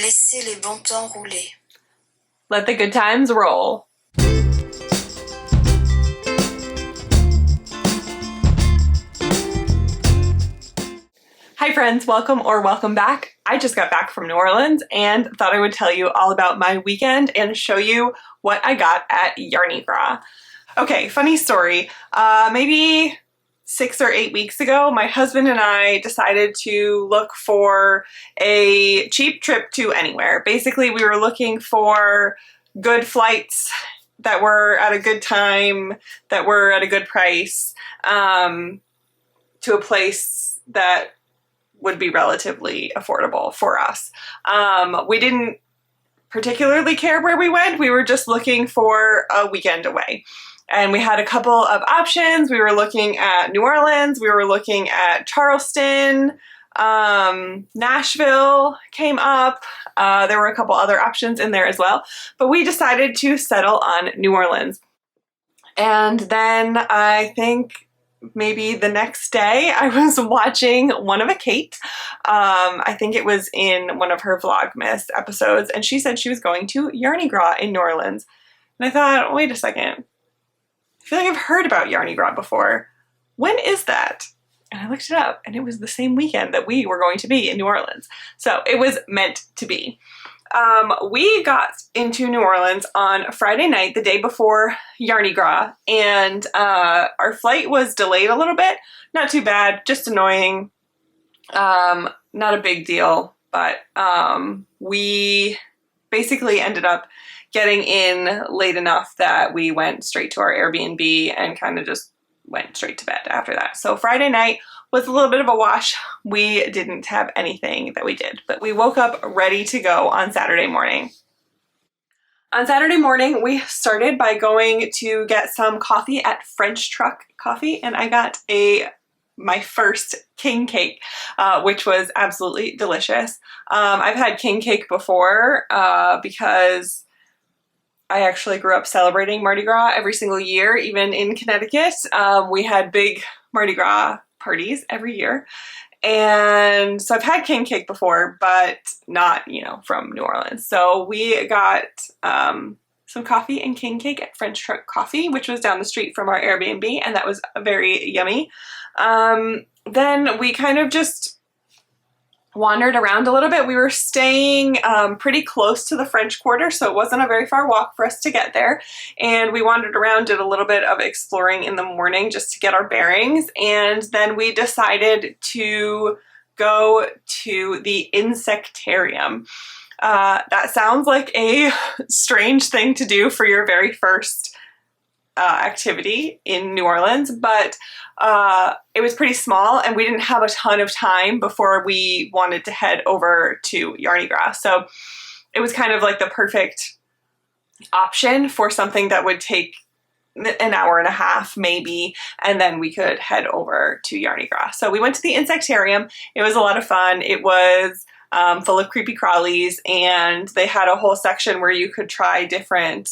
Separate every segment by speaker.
Speaker 1: Laissez les bons temps rouler.
Speaker 2: Let the good times roll. Hi friends, welcome back. I just got back from New Orleans and thought I would tell you all about my weekend and show you what I got at Yarni Gras. Okay, funny story. Maybe 6 or 8 weeks ago, my husband and I decided to look for a cheap trip to anywhere. Basically, we were looking for good flights that were at a good time, that were at a good price, to a place that would be relatively affordable for us. We didn't particularly care where we went. We were just looking for a weekend away. And we had a couple of options. We were looking at New Orleans. We were looking at Charleston. Nashville came up. There were a couple other options in there as well. But we decided to settle on New Orleans. And then I think maybe the next day I was watching One of a Kate. I think it was in one of her Vlogmas episodes. And she said she was going to Yarni Gras in New Orleans. And I thought, wait a second. I feel like I've heard about Yarni Gras before. When is that? And I looked it up, and it was the same weekend that we were going to be in New Orleans. So it was meant to be. We got into New Orleans on Friday night, the day before Yarni Gras, and our flight was delayed a little bit. Not too bad, just annoying. Not a big deal, but we basically ended up getting in late enough that we went straight to our Airbnb and kind of just went straight to bed after that. So Friday night was a little bit of a wash. We didn't have anything that we did, but we woke up ready to go on Saturday morning. On Saturday morning, we started by going to get some coffee at French Truck Coffee, and I got my first king cake, which was absolutely delicious. I've had king cake before because I actually grew up celebrating Mardi Gras every single year, even in Connecticut. We had big Mardi Gras parties every year. And so I've had king cake before, but not, from New Orleans. So we got some coffee and king cake at French Truck Coffee, which was down the street from our Airbnb, and that was very yummy. Then we kind of just wandered around a little bit. We were staying pretty close to the French Quarter, so it wasn't a very far walk for us to get there. And we wandered around, did a little bit of exploring in the morning just to get our bearings. And then we decided to go to the Insectarium. That sounds like a strange thing to do for your very first activity in New Orleans, but it was pretty small and we didn't have a ton of time before we wanted to head over to Yarni Gras. So it was kind of like the perfect option for something that would take an hour and a half maybe, and then we could head over to Yarni Gras. So we went to the Insectarium. It was a lot of fun. It was full of creepy crawlies, and they had a whole section where you could try different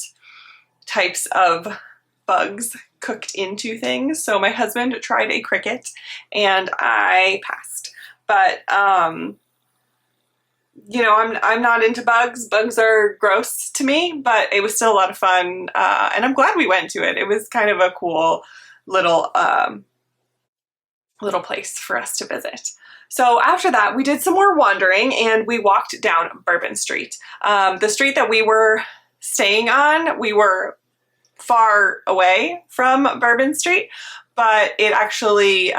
Speaker 2: types of bugs cooked into things. So my husband tried a cricket and I passed. But I'm not into bugs. Bugs are gross to me, but it was still a lot of fun. And I'm glad we went to it. It was kind of a cool little place for us to visit. So after that, we did some more wandering and we walked down Bourbon Street. The street that we were staying on, we were far away from Bourbon Street, but it actually,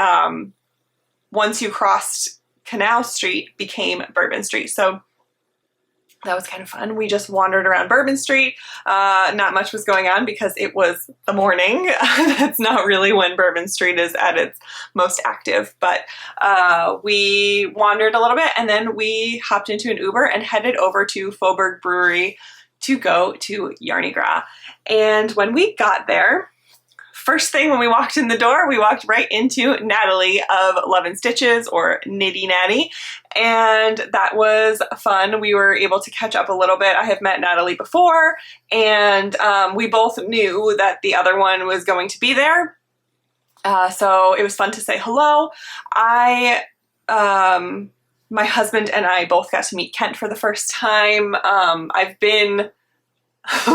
Speaker 2: once you crossed Canal Street, became Bourbon Street. So that was kind of fun. We just wandered around Bourbon Street. Not much was going on because it was the morning. That's not really when Bourbon Street is at its most active, but we wandered a little bit and then we hopped into an Uber and headed over to Faubourg Brewery to go to Yarni Gras. And when we got there, first thing when we walked in the door, we walked right into Natalie of Love and Stitches, or Nitty Natty, and that was fun. We were able to catch up a little bit. I have met Natalie before, and we both knew that the other one was going to be there, so it was fun to say hello. I my husband and I both got to meet Kent for the first time. I've been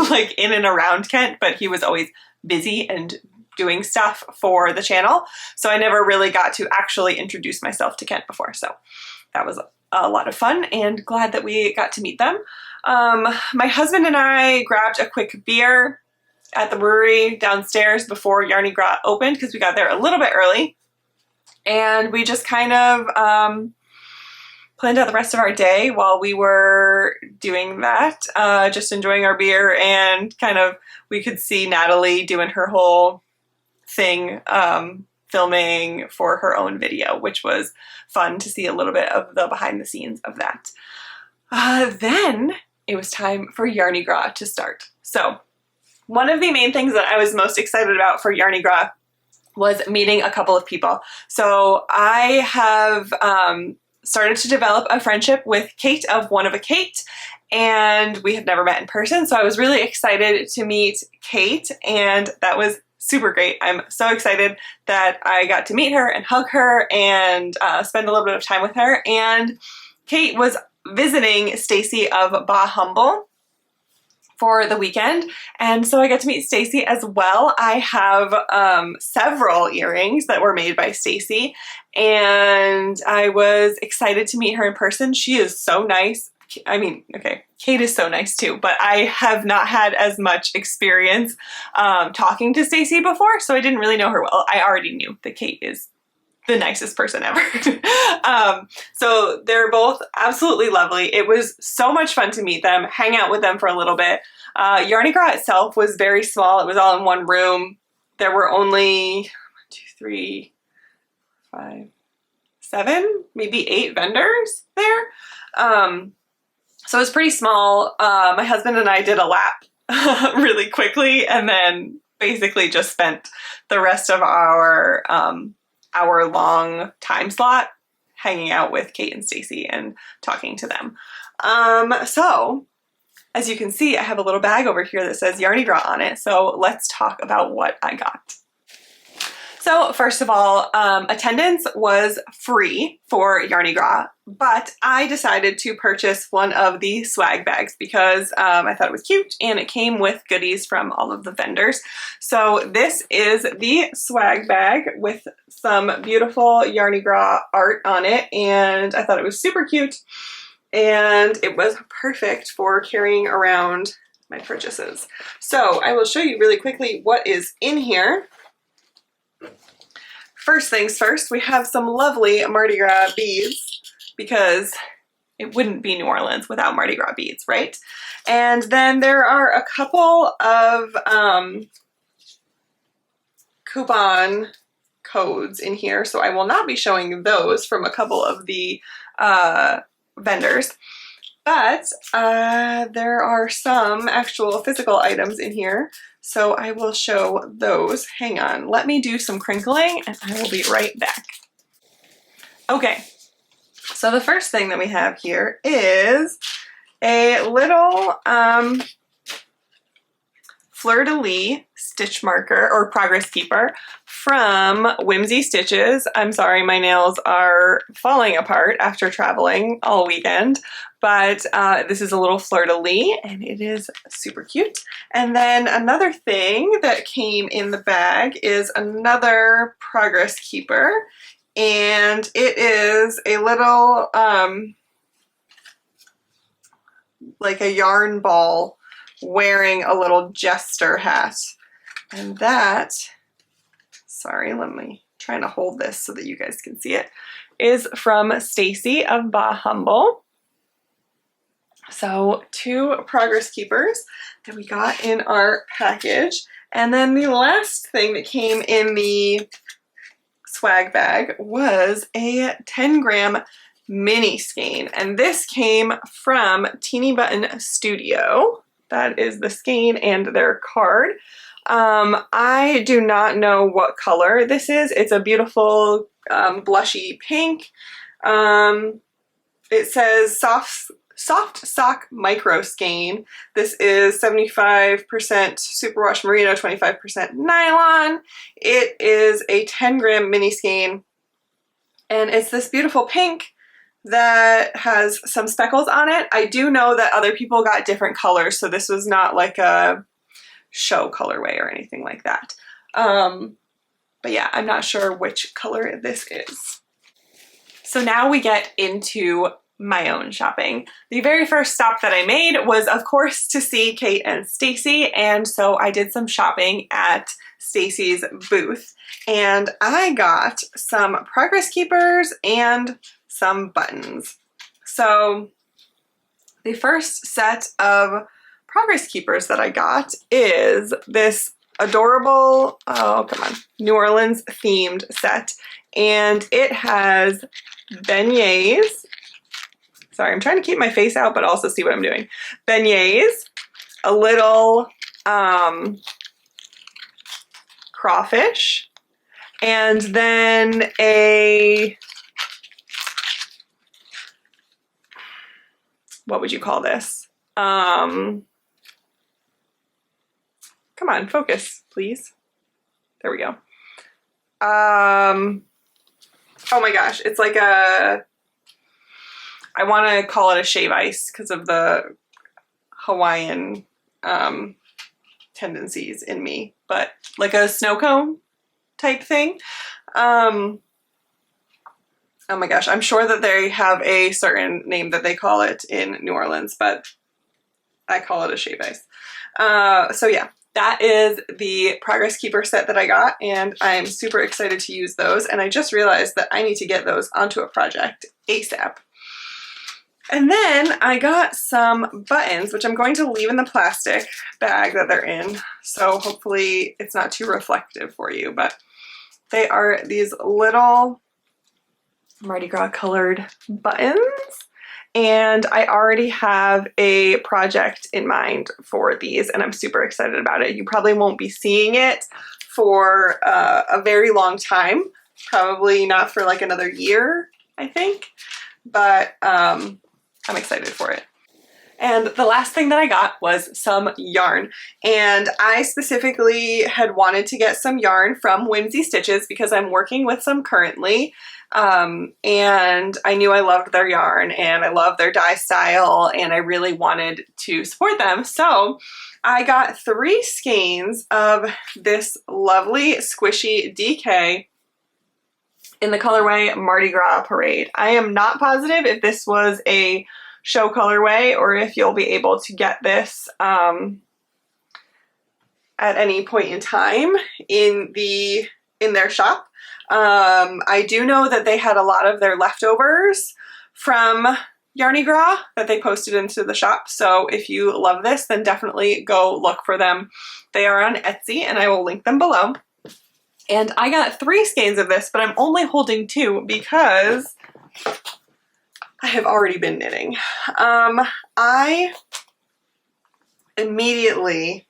Speaker 2: like in and around Kent, but he was always busy and doing stuff for the channel. So I never really got to actually introduce myself to Kent before. So that was a lot of fun and glad that we got to meet them. My husband and I grabbed a quick beer at the brewery downstairs before Yarni Gras opened because we got there a little bit early. And we just kind of planned out the rest of our day while we were doing that, just enjoying our beer, and kind of we could see Natalie doing her whole thing, filming for her own video, which was fun to see a little bit of the behind the scenes of that. Then it was time for Yarni Gras to start. So one of the main things that I was most excited about for Yarni Gras was meeting a couple of people. So I have started to develop a friendship with Kate of One of a Kate, and we have never met in person. So I was really excited to meet Kate, and that was super great. I'm so excited that I got to meet her and hug her and spend a little bit of time with her. And Kate was visiting Stacy of Bah Humble for the weekend, and so I got to meet Stacy as well. I have several earrings that were made by Stacy, and I was excited to meet her in person. She is so nice. I mean, okay, Kate is so nice too, but I have not had as much experience talking to Stacy before, so I didn't really know her well. I already knew that Kate is the nicest person ever. So they're both absolutely lovely. It was so much fun to meet them, hang out with them for a little bit. Yarni Gras itself was very small. It was all in one room. There were only 1, 2, 3, 5, 7, maybe 8 vendors there. So it was pretty small. My husband and I did a lap really quickly, and then basically just spent the rest of our hour-long time slot hanging out with Kate and Stacy and talking to them. So as you can see, I have a little bag over here that says Yarni Gras on it. So let's talk about what I got. So first of all, attendance was free for Yarni Gras, but I decided to purchase one of the swag bags because I thought it was cute and it came with goodies from all of the vendors. So this is the swag bag with some beautiful Yarni Gras art on it, and I thought it was super cute, and it was perfect for carrying around my purchases. So I will show you really quickly what is in here. First things first, we have some lovely Mardi Gras beads, because it wouldn't be New Orleans without Mardi Gras beads, right? And then there are a couple of coupon codes in here, so I will not be showing those from a couple of the vendors. But there are some actual physical items in here, so I will show those. Hang on, let me do some crinkling and I will be right back. Okay, so the first thing that we have here is a little fleur-de-lis stitch marker or progress keeper from Whimsy Stitches. I'm sorry, my nails are falling apart after traveling all weekend, but this is a little fleur-de-lis and it is super cute. And then another thing that came in the bag is another progress keeper, and it is a little like a yarn ball wearing a little jester hat. And that, sorry, let me try to hold this so that you guys can see it, is from Stacy of Bah Humble. So 2 progress keepers that we got in our package. And then the last thing that came in the swag bag was a 10-gram mini skein. And this came from Teeny Button Studio. That is the skein and their card. I do not know what color this is. It's a beautiful blushy pink. It says soft sock micro skein. This is 75% superwash merino, 25% nylon. It is a 10-gram mini skein, and it's this beautiful pink that has some speckles on it. I do know that other people got different colors, so this was not like a show colorway or anything like that. But yeah, I'm not sure which color this is. So now we get into my own shopping. The very first stop that I made was, of course, to see Kate and Stacy, and so I did some shopping at Stacy's booth, and I got some progress keepers and some buttons. So the first set of progress keepers that I got is this adorable, oh come on, New Orleans themed set, and it has beignets. Sorry, I'm trying to keep my face out but also see what I'm doing. Beignets, a little crawfish, and then a, what would you call this? Come on, focus, please. There we go. Oh my gosh, it's like a, I want to call it a shave ice because of the Hawaiian tendencies in me, but like a snow cone type thing. Oh my gosh, I'm sure that they have a certain name that they call it in New Orleans, but I call it a shave ice. So yeah, that is the Progress Keeper set that I got, and I'm super excited to use those, and I just realized that I need to get those onto a project ASAP. And then I got some buttons, which I'm going to leave in the plastic bag that they're in, so hopefully it's not too reflective for you, but they are these little Mardi Gras colored buttons, and I already have a project in mind for these, and I'm super excited about it. You probably won't be seeing it for a very long time, probably not for like another year, I think, but I'm excited for it. And the last thing that I got was some yarn, and I specifically had wanted to get some yarn from Whimsy Stitches because I'm working with some currently, and I knew I loved their yarn and I love their dye style and I really wanted to support them. So I got 3 skeins of this lovely squishy DK in the colorway Mardi Gras Parade. I am not positive if this was a show colorway or if you'll be able to get this at any point in time in their shop. I do know that they had a lot of their leftovers from Yarni Gras that they posted into the shop, so if you love this, then definitely go look for them. They are on Etsy, and I will link them below. And I got 3 skeins of this, but I'm only holding 2 because I have already been knitting. I immediately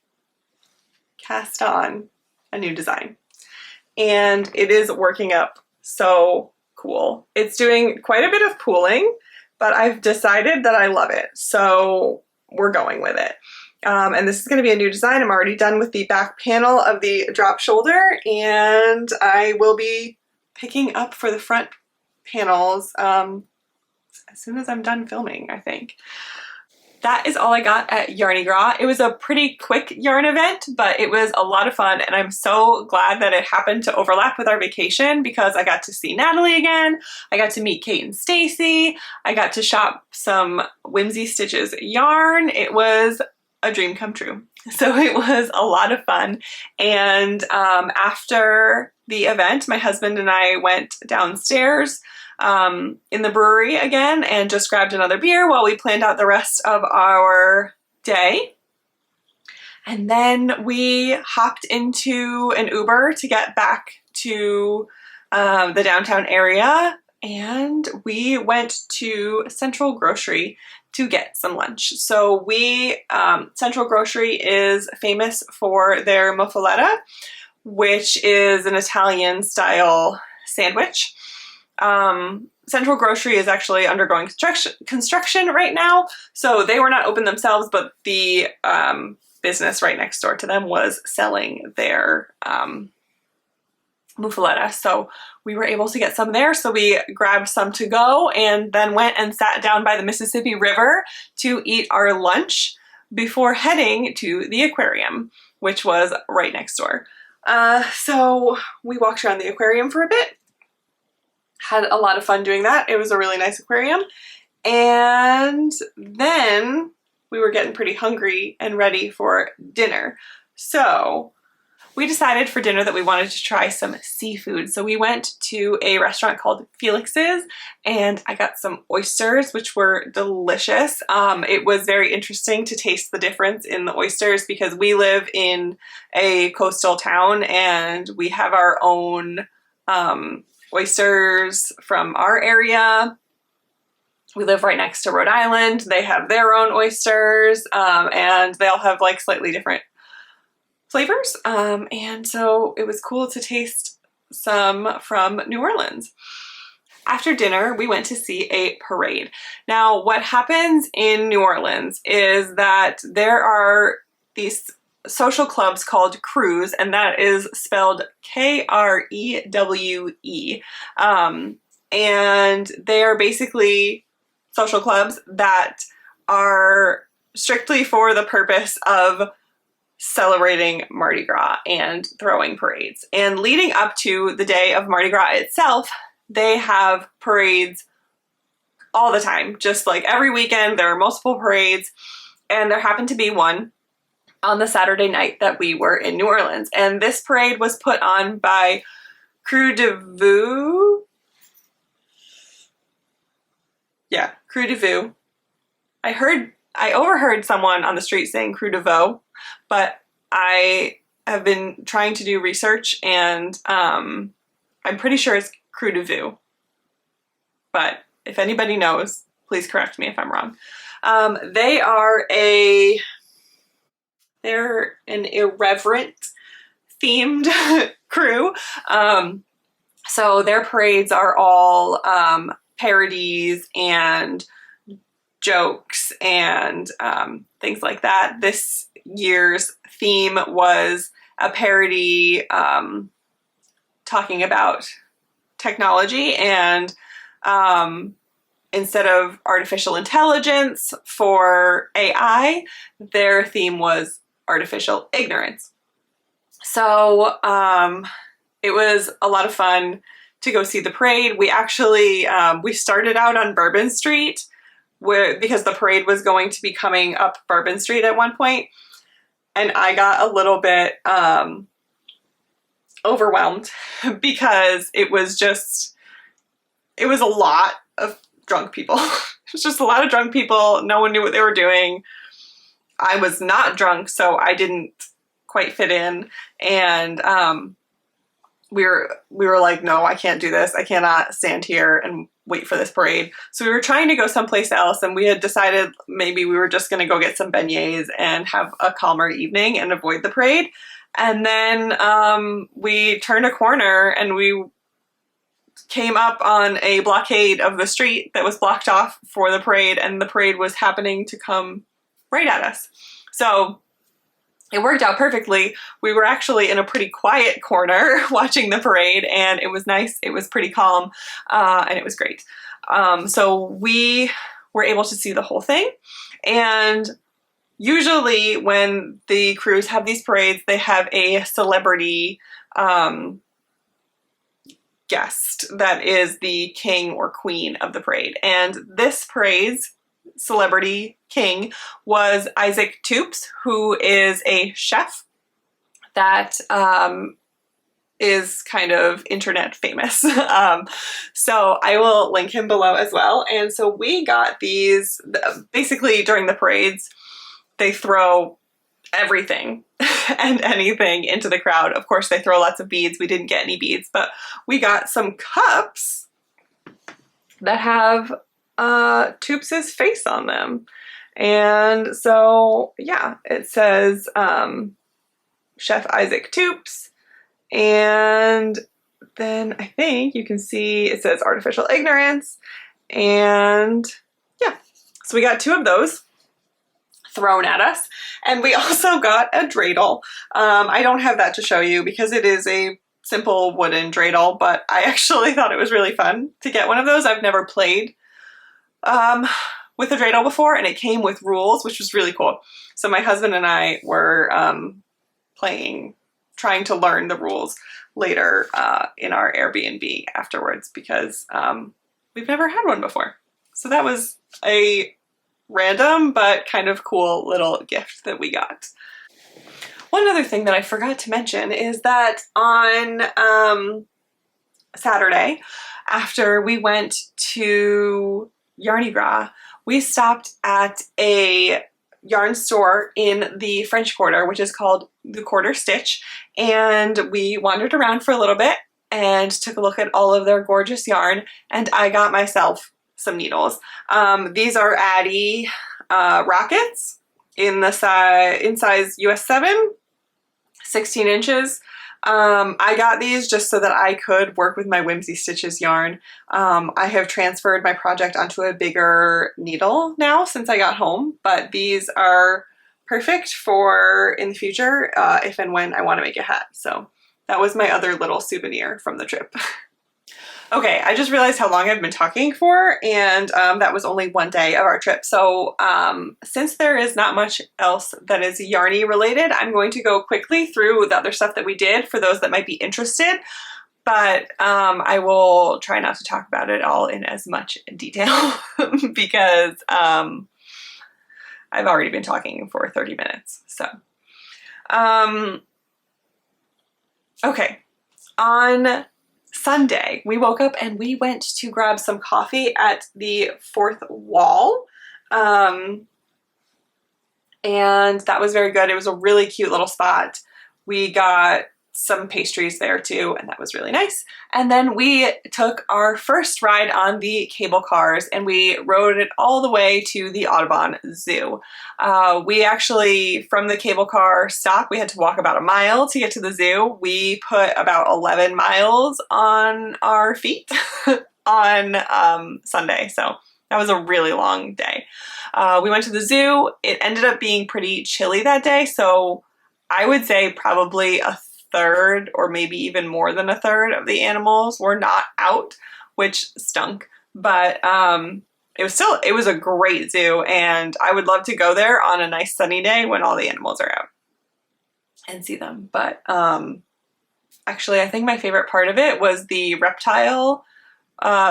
Speaker 2: cast on a new design, and it is working up so cool. It's doing quite a bit of pooling, but I've decided that I love it, so we're going with it. And this is going to be a new design. I'm already done with the back panel of the drop shoulder, and I will be picking up for the front panels as soon as I'm done filming, I think. That is all I got at Yarni Gras. It was a pretty quick yarn event, but it was a lot of fun, and I'm so glad that it happened to overlap with our vacation because I got to see Natalie again, I got to meet Kate and Stacy, I got to shop some Whimsy Stitches yarn. It was a dream come true. So it was a lot of fun, and after the event, my husband and I went downstairs in the brewery again and just grabbed another beer while we planned out the rest of our day. And then we hopped into an Uber to get back to the downtown area, and we went to Central Grocery to get some lunch. So Central Grocery is famous for their muffaletta, which is an Italian style sandwich. Central Grocery is actually undergoing construction right now, so they were not open themselves, but the business right next door to them was selling their muffaletta. So we were able to get some there. So we grabbed some to go and then went and sat down by the Mississippi River to eat our lunch before heading to the aquarium, which was right next door. So we walked around the aquarium for a bit, had a lot of fun doing that. It was a really nice aquarium. And then we were getting pretty hungry and ready for dinner. So we decided for dinner that we wanted to try some seafood. So we went to a restaurant called Felix's and I got some oysters, which were delicious. It was very interesting to taste the difference in the oysters because we live in a coastal town and we have our own oysters from our area. We live right next to Rhode Island. They have their own oysters and they all have like slightly different flavors. And so it was cool to taste some from New Orleans. After dinner, we went to see a parade. Now, what happens in New Orleans is that there are these social clubs called Crews, and that is spelled Krewe. And they are basically social clubs that are strictly for the purpose of celebrating Mardi Gras and throwing parades. And leading up to the day of Mardi Gras itself, they have parades all the time. Just like every weekend, there are multiple parades, and there happened to be one on the Saturday night that we were in New Orleans. And this parade was put on by Crew de Vue. Yeah, Crew de Vue. I overheard someone on the street saying Crew de Vaux, but I have been trying to do research and I'm pretty sure it's Crew de Vue. But if anybody knows, please correct me if I'm wrong. They're an irreverent themed crew. So their parades are all parodies and jokes and things like that. This year's theme was a parody talking about technology, and instead of artificial intelligence for AI, their theme was artificial ignorance. So it was a lot of fun to go see the parade. We actually, we started out on Bourbon Street because the parade was going to be coming up Bourbon Street at one point, and I got a little bit overwhelmed because it was a lot of drunk people. It was just a lot of drunk people. No one knew what they were doing. I was not drunk, so I didn't quite fit in, and we were like, no, I can't do this. I cannot stand here and wait for this parade. So we were trying to go someplace else, and we had decided maybe we were just going to go get some beignets and have a calmer evening and avoid the parade. And then we turned a corner and we came up on a blockade of the street that was blocked off for the parade, and the parade was happening to come right at us. So it worked out perfectly. We were actually in a pretty quiet corner watching the parade, and it was nice. It was pretty calm, and it was great. So we were able to see the whole thing. And usually when the crews have these parades, they have a celebrity guest that is the king or queen of the parade. And this parade's celebrity king was Isaac Toups, who is a chef that is kind of internet famous. So I will link him below as well. And so we got these, basically during the parades, they throw everything and anything into the crowd. Of course, they throw lots of beads. We didn't get any beads, but we got some cups that have Toups' face on them. And so, yeah, it says Chef Isaac Toups. And then I think you can see it says artificial ignorance. And yeah, so we got 2 of those thrown at us. And we also got a dreidel. I don't have that to show you because it is a simple wooden dreidel, but I actually thought it was really fun to get one of those. I've never played with a dreidel before, and it came with rules, which was really cool. So my husband and I were trying to learn the rules later in our Airbnb afterwards, because we've never had one before. So that was a random but kind of cool little gift that we got. One other thing that I forgot to mention is that on Saturday, after we went to Yarni Gras, we stopped at a yarn store in the French Quarter, which is called the Quarter Stitch, and we wandered around for a little bit and took a look at all of their gorgeous yarn, and I got myself some needles. These are Addy Rockets in size US 7, 16 inches. I got these just so that I could work with my Whimsy Stitches yarn. I have transferred my project onto a bigger needle now since I got home, but these are perfect for in the future if and when I want to make a hat. So that was my other little souvenir from the trip. Okay, I just realized how long I've been talking for, and that was only one day of our trip. So since there is not much else that is Yarny related, I'm going to go quickly through the other stuff that we did for those that might be interested, but I will try not to talk about it all in as much detail because I've already been talking for 30 minutes. So, okay, on Sunday, we woke up and we went to grab some coffee at the Fourth Wall. And that was very good. It was a really cute little spot. We got some pastries there too, and that was really nice. And then we took our first ride on the cable cars and we rode it all the way to the Audubon Zoo. We actually, from the cable car stop, we had to walk about a mile to get to the zoo. We put about 11 miles on our feet on Sunday, so that was a really long day. We went to the zoo. It ended up being pretty chilly that day, so I would say probably a third or maybe even more than a third of the animals were not out, which stunk, but it was a great zoo, and I would love to go there on a nice sunny day when all the animals are out and see them. But actually I think my favorite part of it was the reptile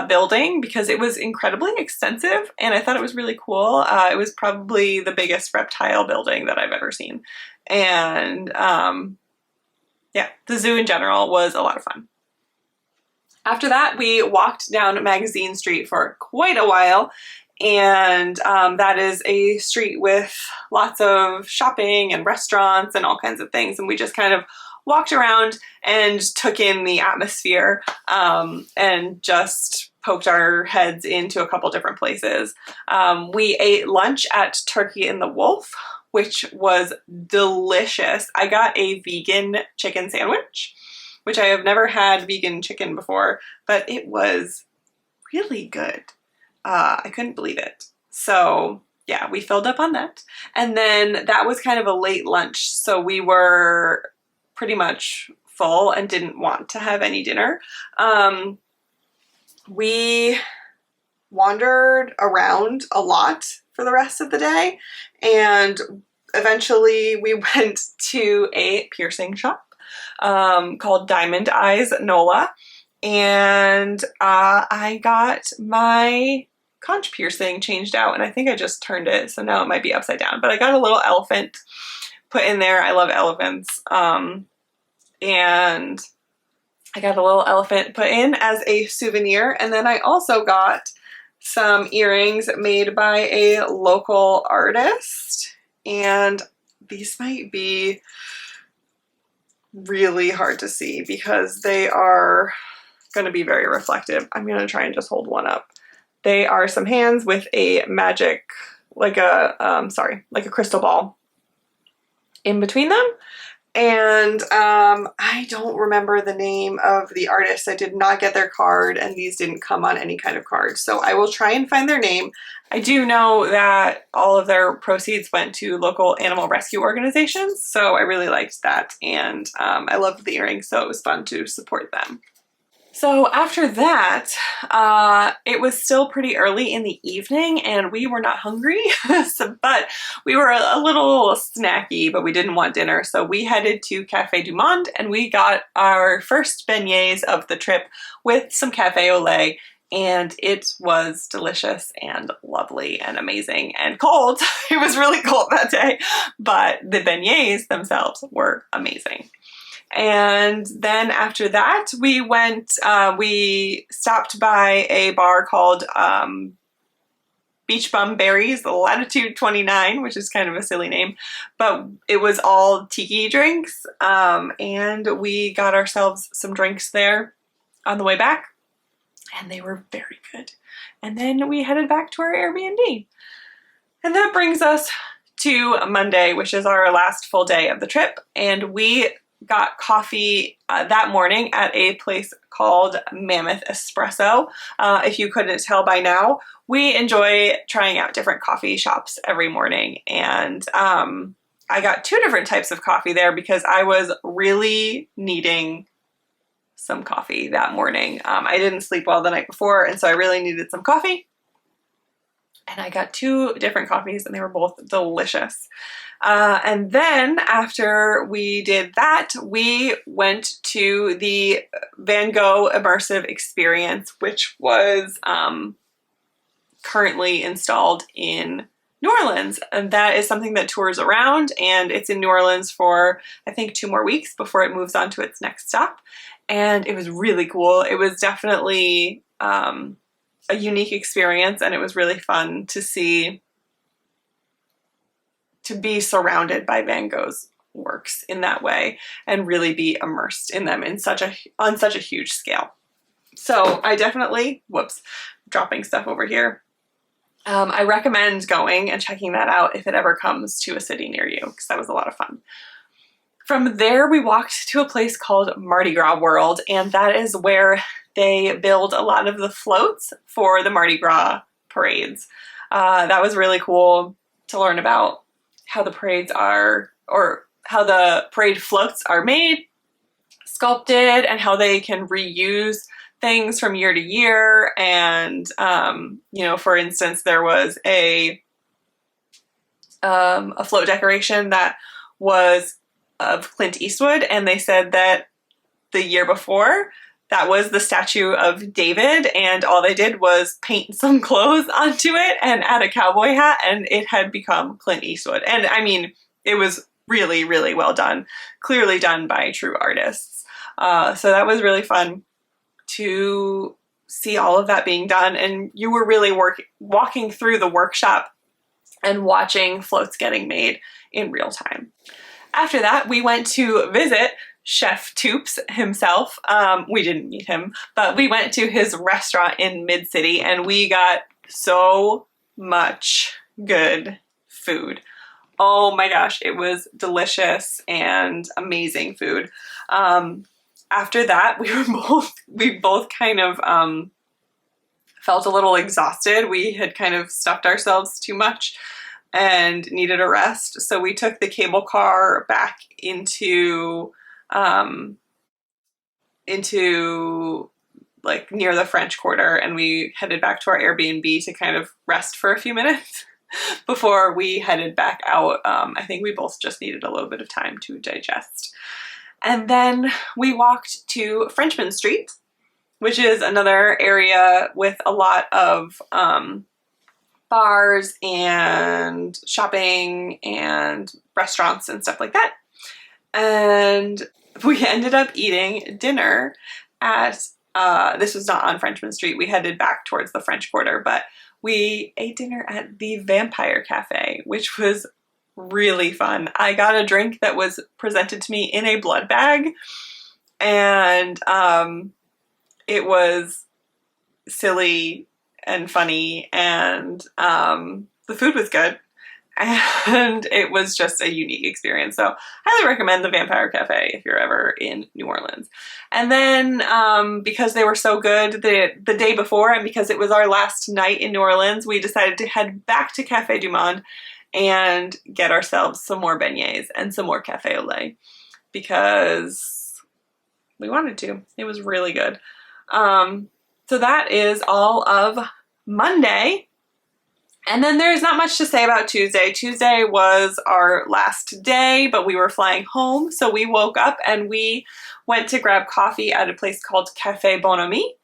Speaker 2: building, because it was incredibly extensive and I thought it was really cool. It was probably the biggest reptile building that I've ever seen, and yeah, the zoo in general was a lot of fun. After that, we walked down Magazine Street for quite a while, and that is a street with lots of shopping and restaurants and all kinds of things, and we just kind of walked around and took in the atmosphere and just poked our heads into a couple different places. We ate lunch at Turkey and the Wolf, which was delicious. I got a vegan chicken sandwich, which I have never had vegan chicken before, but it was really good. I couldn't believe it. So yeah, we filled up on that. And then that was kind of a late lunch, so we were pretty much full and didn't want to have any dinner. We wandered around a lot for the rest of the day, and eventually we went to a piercing shop called Diamond Eyes NOLA, and I got my conch piercing changed out, and I think I just turned it, so now it might be upside down, but I got a little elephant put in there. I love elephants, and I got a little elephant put in as a souvenir, and then I also got some earrings made by a local artist, and these might be really hard to see because they are going to be very reflective. I'm going to try and just hold one up. They are some hands with a magic, like a crystal ball in between them, And I don't remember the name of the artist. I did not get their card, and these didn't come on any kind of card. So I will try and find their name. I do know that all of their proceeds went to local animal rescue organizations, so I really liked that. And I loved the earrings, so it was fun to support them. So after that, it was still pretty early in the evening and we were not hungry, but we were a little snacky, but we didn't want dinner. So we headed to Café du Monde and we got our first beignets of the trip with some cafe au lait, and it was delicious and lovely and amazing and cold. It was really cold that day, but the beignets themselves were amazing. And then after that, we stopped by a bar called Beach Bum Berries, Latitude 29, which is kind of a silly name, but it was all tiki drinks. And we got ourselves some drinks there on the way back, and they were very good. And then we headed back to our Airbnb. And that brings us to Monday, which is our last full day of the trip. And we got coffee that morning at a place called Mammoth Espresso. If you couldn't tell by now, we enjoy trying out different coffee shops every morning. And I got 2 different types of coffee there because I was really needing some coffee that morning. I didn't sleep well the night before, and so I really needed some coffee. And I got 2 different coffees and they were both delicious. And then after we did that, we went to the Van Gogh Immersive Experience, which was currently installed in New Orleans. And that is something that tours around, and it's in New Orleans for, I think, 2 more weeks before it moves on to its next stop. And it was really cool. It was definitely a unique experience, and it was really fun to be surrounded by Van Gogh's works in that way and really be immersed in them on such a huge scale. So I definitely, dropping stuff over here. I recommend going and checking that out if it ever comes to a city near you, because that was a lot of fun. From there, we walked to a place called Mardi Gras World, and that is where they build a lot of the floats for the Mardi Gras parades. That was really cool to learn about how the parades are, or how the parade floats are made, sculpted, and how they can reuse things from year to year. And, for instance, there was a float decoration that was of Clint Eastwood, and they said that the year before, that was the statue of David, and all they did was paint some clothes onto it and add a cowboy hat, and it had become Clint Eastwood. And I mean, it was really, really well done. Clearly done by true artists. So that was really fun to see all of that being done, and you were really walking through the workshop and watching floats getting made in real time. After that, we went to visit Chef Toops himself. We didn't meet him, but we went to his restaurant in Mid-City, and we got so much good food. Oh my gosh, it was delicious and amazing food. After that, we both kind of felt a little exhausted. We had kind of stuffed ourselves too much and needed a rest. So we took the cable car back into like near the French Quarter, and we headed back to our Airbnb to kind of rest for a few minutes before we headed back out. I think we both just needed a little bit of time to digest. And then we walked to Frenchmen Street, which is another area with a lot of bars and shopping and restaurants and stuff like that. And we ended up eating dinner at, this was not on Frenchmen Street, we headed back towards the French Quarter, but we ate dinner at the Vampire Cafe, which was really fun. I got a drink that was presented to me in a blood bag, and it was silly and funny, and the food was good. and it was just a unique experience. So highly recommend the Vampire Cafe if you're ever in New Orleans. And then because they were so good the day before, and because it was our last night in New Orleans, we decided to head back to Cafe du Monde and get ourselves some more beignets and some more cafe au lait because we wanted to. It was really good. So that is all of Monday. And then there's not much to say about Tuesday. Tuesday was our last day, but we were flying home. So we woke up and we went to grab coffee at a place called Cafe Bonhomie.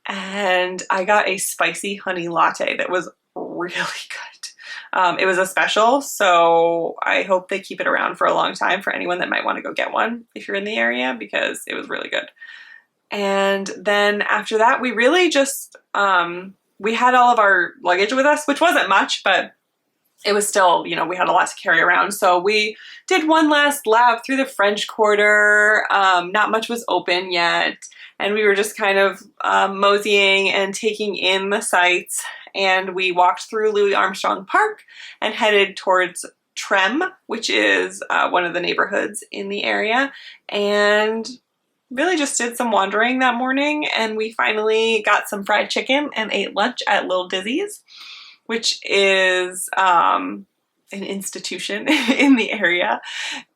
Speaker 2: And I got a spicy honey latte that was really good. It was a special, so I hope they keep it around for a long time for anyone that might want to go get one if you're in the area, because it was really good. And then after that, we really just, we had all of our luggage with us, which wasn't much, but it was still, you know, we had a lot to carry around. So we did one last lap through the French Quarter. Not much was open yet. And we were just kind of moseying and taking in the sights. And we walked through Louis Armstrong Park and headed towards Trem, which is one of the neighborhoods in the area. And really just did some wandering that morning. And we finally got some fried chicken and ate lunch at Lil Dizzy's, which is an institution in the area.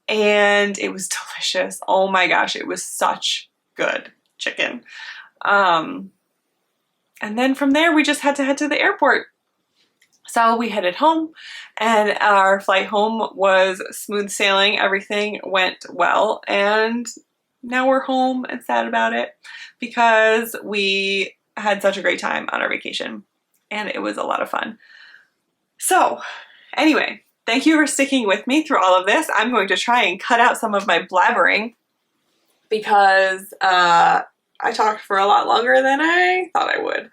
Speaker 2: And it was delicious. Oh my gosh, it was such good chicken. And then from there, we just had to head to the airport. So we headed home, and our flight home was smooth sailing. Everything went well, and now we're home and sad about it because we had such a great time on our vacation, and it was a lot of fun. So anyway, thank you for sticking with me through all of this. I'm going to try and cut out some of my blabbering because I talked for a lot longer than I thought I would.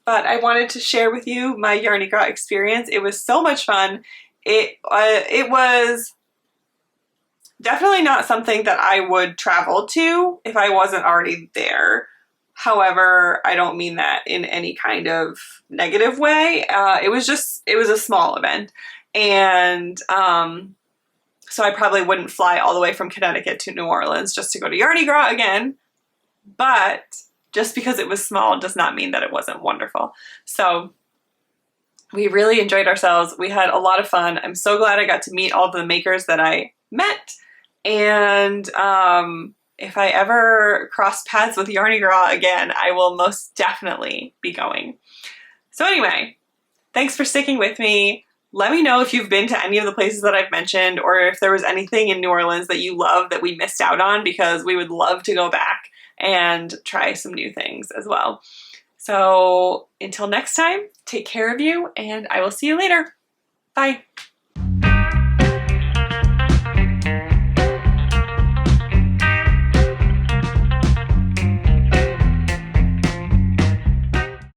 Speaker 2: But I wanted to share with you my Yarni Gras experience. It was so much fun. It was definitely not something that I would travel to if I wasn't already there. However, I don't mean that in any kind of negative way. It was a small event. And so I probably wouldn't fly all the way from Connecticut to New Orleans just to go to Yarni Gras again. But just because it was small does not mean that it wasn't wonderful. So we really enjoyed ourselves. We had a lot of fun. I'm so glad I got to meet all the makers that I met. And if I ever cross paths with Yarni Gras again, I will most definitely be going. So anyway, thanks for sticking with me. Let me know if you've been to any of the places that I've mentioned, or if there was anything in New Orleans that you love that we missed out on, because we would love to go back and try some new things as well. So until next time, take care of you, and I will see you later. Bye.